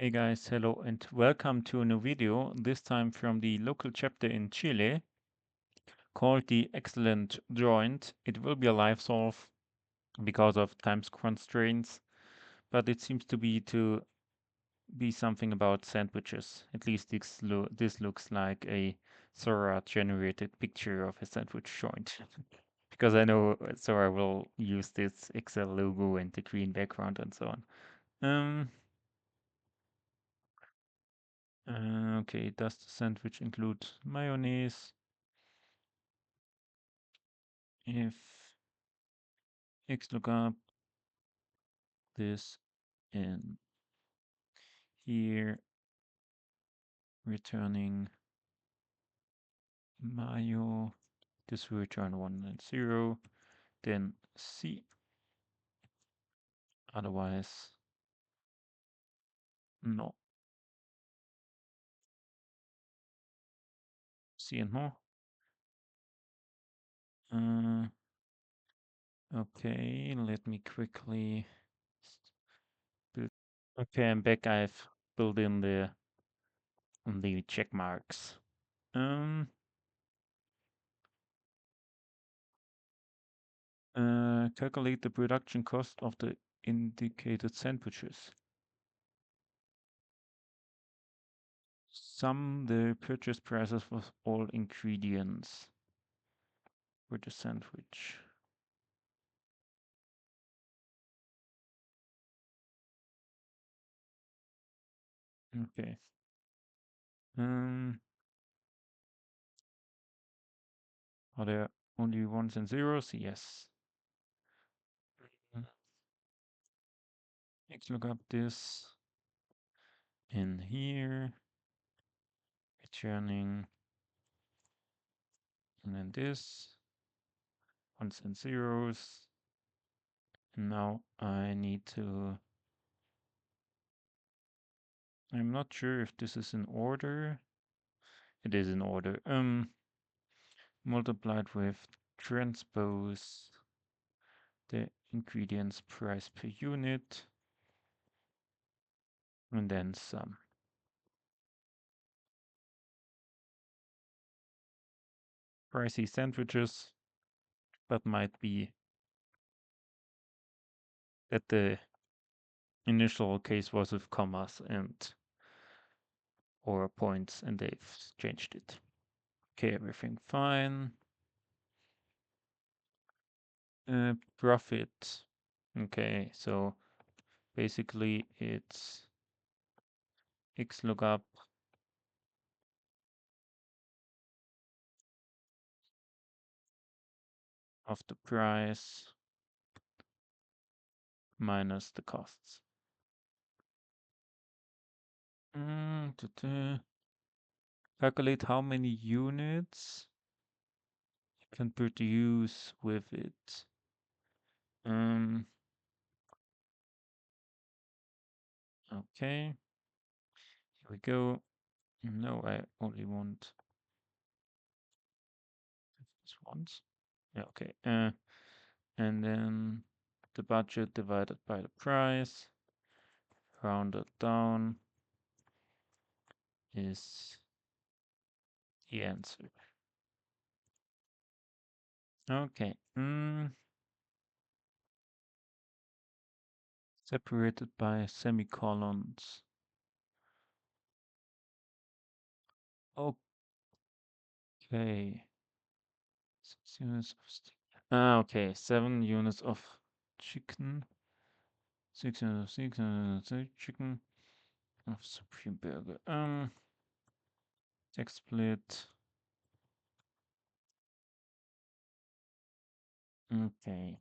Hey guys, hello and welcome to a new video, this time from the local chapter in Chile called the Excel-ent joint. It will be a live solve because of time constraints, but it seems to be something about sandwiches. At least this looks like a Sora generated picture of a sandwich joint. Because I know Sora will use this Excel logo and the green background and so on. Um, okay, does the sandwich include mayonnaise? If X lookup this in here, returning mayo, this will return 1 and 0, then C, otherwise no. C and more. Uh, okay, let me quickly build. Okay, I'm back. I've built in the check marks. Calculate the production cost of the indicated sandwiches. Sum the purchase prices of all ingredients for the sandwich. Okay. Are there only ones and zeros? Yes. Let's look up this in here, returning, and then this, ones and zeros. And now I need to, I'm not sure if this is in order. It is in order. Multiplied with transpose the ingredients price per unit, and then sum. Pricey sandwiches, but might be that the initial case was with commas and or points, and they've changed it. Okay, everything fine. Profit. Okay, so basically it's X lookup of the price minus the costs. Calculate how many units you can produce with it. Okay, here we go. No, I only want this once. Yeah, okay. And then the budget divided by the price, rounded down, is the answer. Okay. Separated by semicolons. Okay. 6 units of steak. Okay. 7 units of chicken. 6 units of steak, 7 units of chicken. Of supreme burger. Text split. Okay.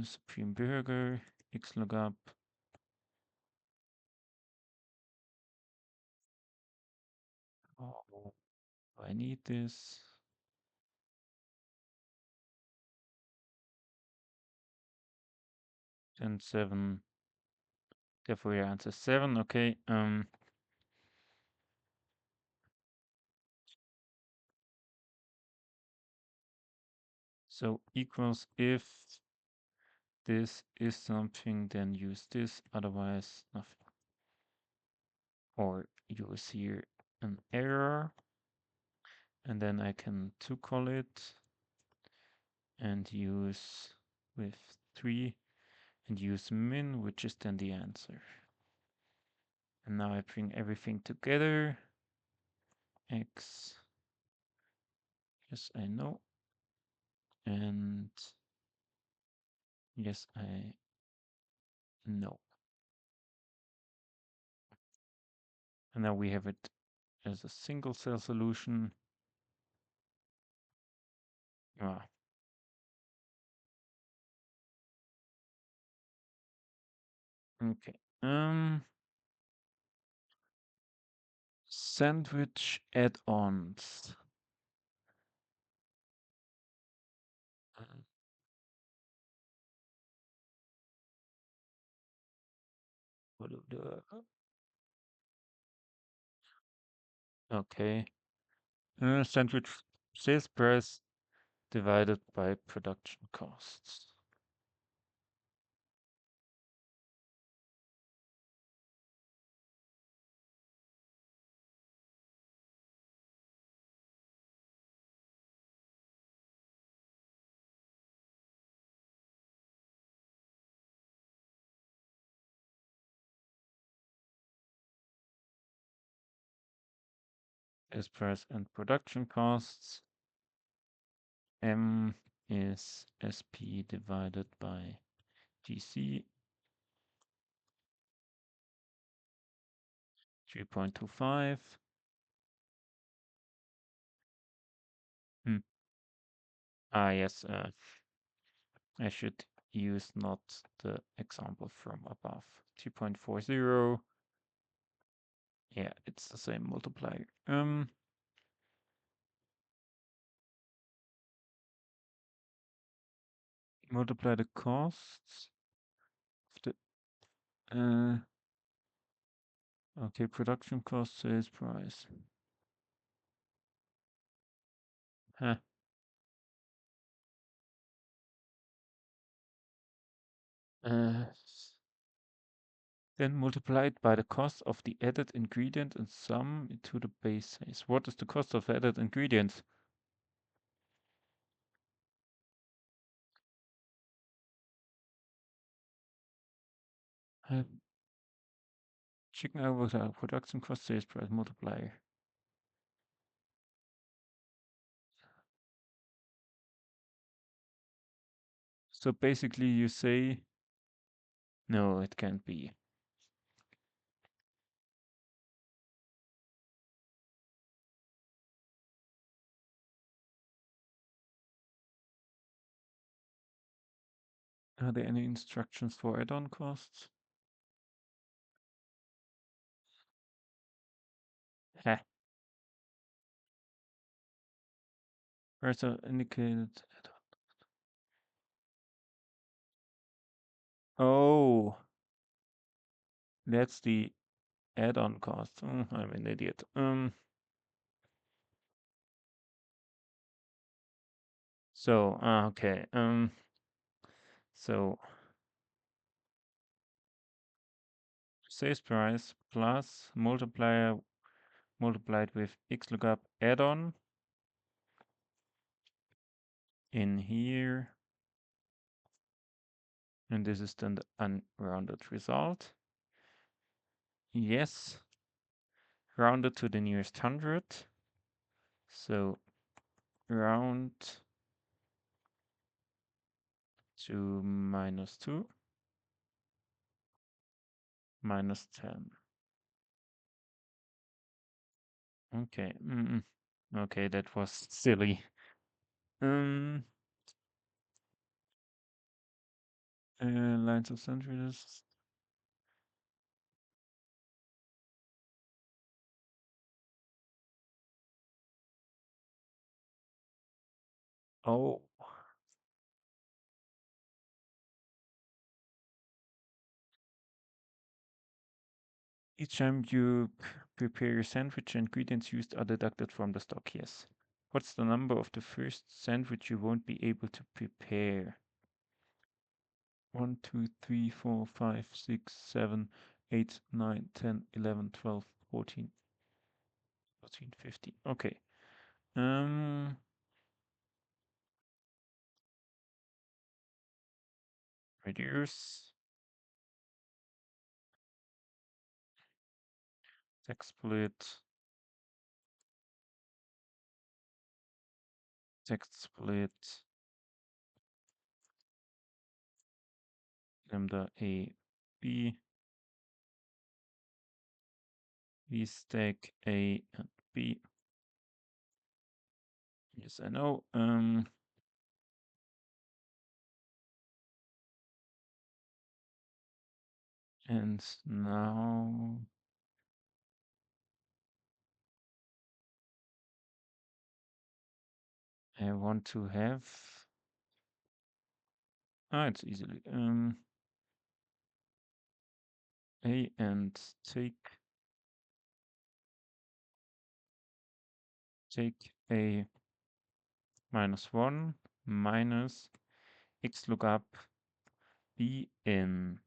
Supreme burger. X lookup. Oh, I need this. And 7. Therefore, your answer is 7. Okay. So equals if this is something, then use this, otherwise nothing. Or use here an error, and then I can to call it and use with 3 and use min, which is then the answer. And now I bring everything together. X, yes, I know. And yes, I know. And now we have it as a single cell solution. Ah. Okay. Sandwich add-ons. Okay. Sandwich sales price divided by production costs. Sales price and production costs. M is SP divided by GC. 3.25. Yes, I should use not the example from above. 2.40. Yeah, it's the same multiplier. Multiply the costs of the okay, production cost, sales price. Huh. Then multiplied by the cost of the added ingredient and sum into the base size. What is the cost of added ingredients? Chicken over the production cost, sales price multiplier. So basically you say, no, it can't be. Are there any instructions for add-on costs? Heh. Where's the indicated add-on? Oh, that's the add-on cost. I'm an idiot. So, okay. So sales price plus multiplier multiplied with XLOOKUP add-on in here. And this is then the unrounded result. Yes, rounded to the nearest 100. So round to -2, -10. Okay. Okay, that was silly. Lines of centuries. Oh. Each time you prepare your sandwich, ingredients used are deducted from the stock, yes. What's the number of the first sandwich you won't be able to prepare? 1, 2, 3, 4, 5, 6, 7, 8, 9, 10, 11, 12, 14, 14, 15. Okay. Reduce. Text split. Text split. Lambda A, B. V stack A and B. Yes, I know. And now I want to have. It's easily. A and take A -1 minus X lookup B in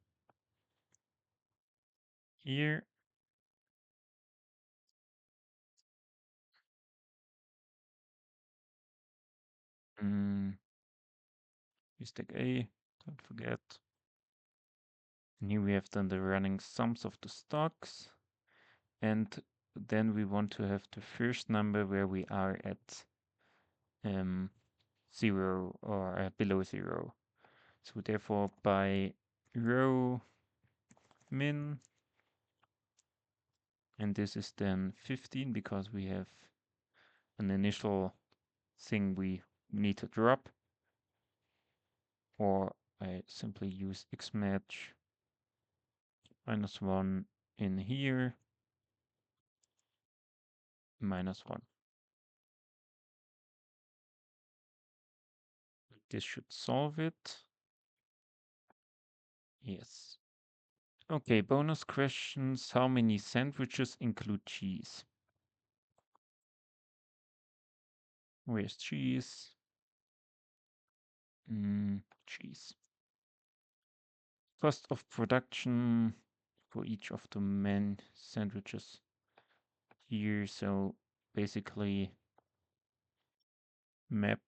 here. We stack A, don't forget. And here we have done the running sums of the stocks. And then we want to have the first number where we are at 0 or below 0. So therefore by row min, and this is then 15 because we have an initial thing we need to drop, or I simply use xmatch -1 in here, -1. This should solve it. Yes. Okay, bonus questions. How many sandwiches include cheese? Where's cheese? Cheese. Cost of production for each of the main sandwiches here. So basically map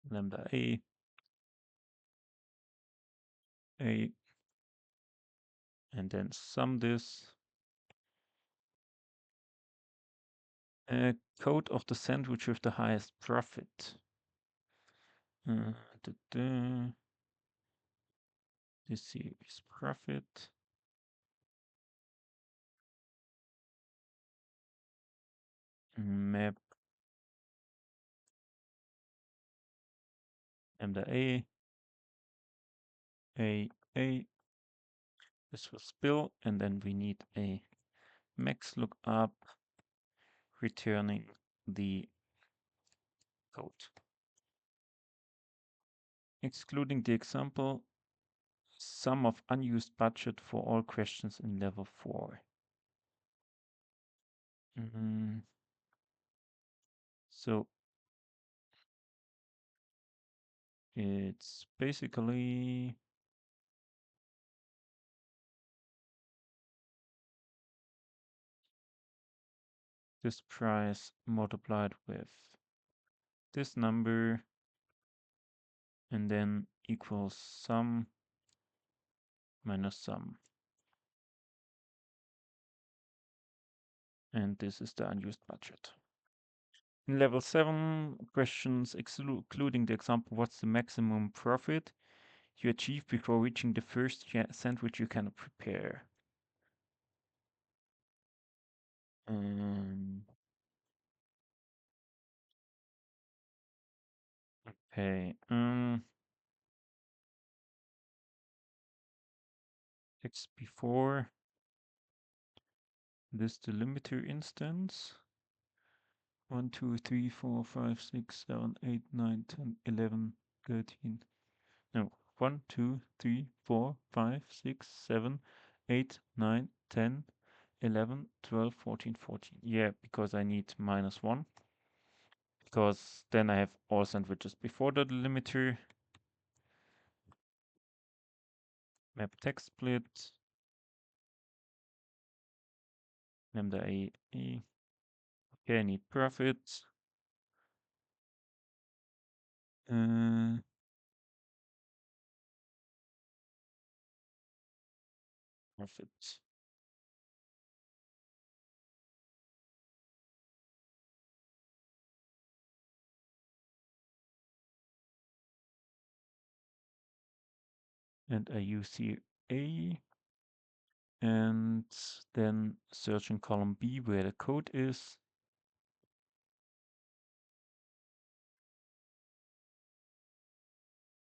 lambda A, and then sum this. Code of the sandwich with the highest profit. This here is profit. Map lambda A. This will spill, and then we need a max lookup returning the code. Excluding the example, sum of unused budget for all questions in level 4. So it's basically this price multiplied with this number and then equals sum minus sum. And this is the unused budget. In level 7 questions, including the example, what's the maximum profit you achieve before reaching the first sandwich you can prepare? Okay. It's before this delimiter instance. 1, 2, 3, 4, 5, 6, 7, 8, 9, 10, 11, 13. No, 1, 2, 3, 4, 5, 6, 7, 8, 9, 10, 11, 12, 14, 14. Yeah, because I need -1. Because then I have all sandwiches before the delimiter. Map text split. Lambda A. Okay, I need profit. Profit. And I use here A. And then search in column B where the code is.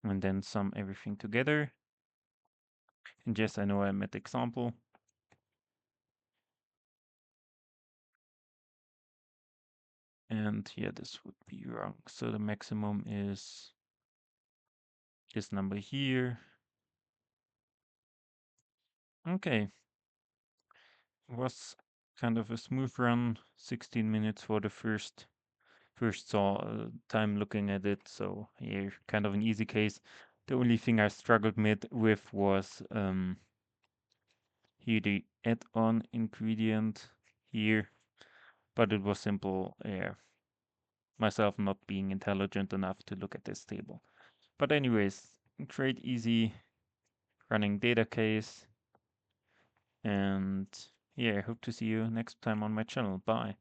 And then sum everything together. And yes, I know I'm at example. And yeah, this would be wrong. So the maximum is this number here. Okay. Was kind of a smooth run, 16 minutes for the first time looking at it. So here, kind of an easy case. The only thing I struggled with was here the add-on ingredient here, but it was simple. Yeah, myself not being intelligent enough to look at this table. But anyways, great, easy running data case. And yeah, I hope to see you next time on my channel. Bye.